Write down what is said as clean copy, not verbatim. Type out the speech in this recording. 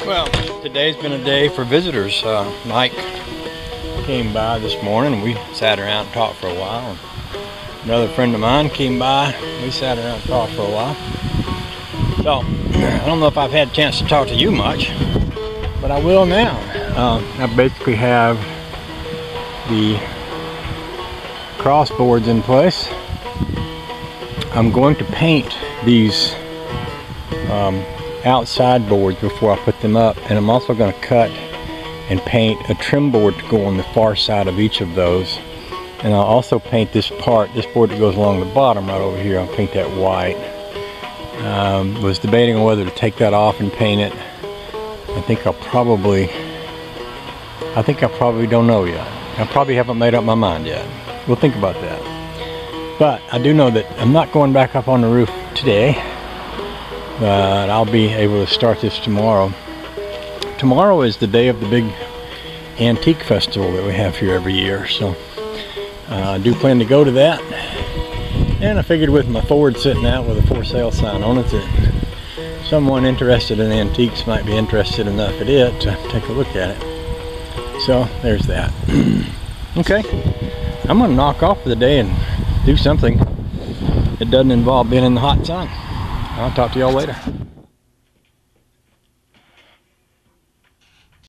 Well, today's been a day for visitors. Mike came by this morning and we sat around and talked for a while. And another friend of mine came by. We sat around and talked for a while. So, I don't know if I've had a chance to talk to you much, but I will now. I basically have the crossboards in place. I'm going to paint these outside boards before I put them up, and I'm also going to cut and paint a trim board to go on the far side of each of those. And I'll also paint this board that goes along the bottom right over here. I'll paint that white. Was debating on whether to take that off and paint it. I think I probably don't know yet. I probably haven't made up my mind yet. We'll think about that. But I do know that I'm not going back up on the roof today, but I'll be able to start this tomorrow. Tomorrow is the day of the big antique festival that we have here every year, so I do plan to go to that. And I figured with my Ford sitting out with a for sale sign on it that someone interested in antiques might be interested enough at it to take a look at it. So there's that. Okay, I'm going to knock off for the day and do something that doesn't involve being in the hot sun. I'll talk to y'all later.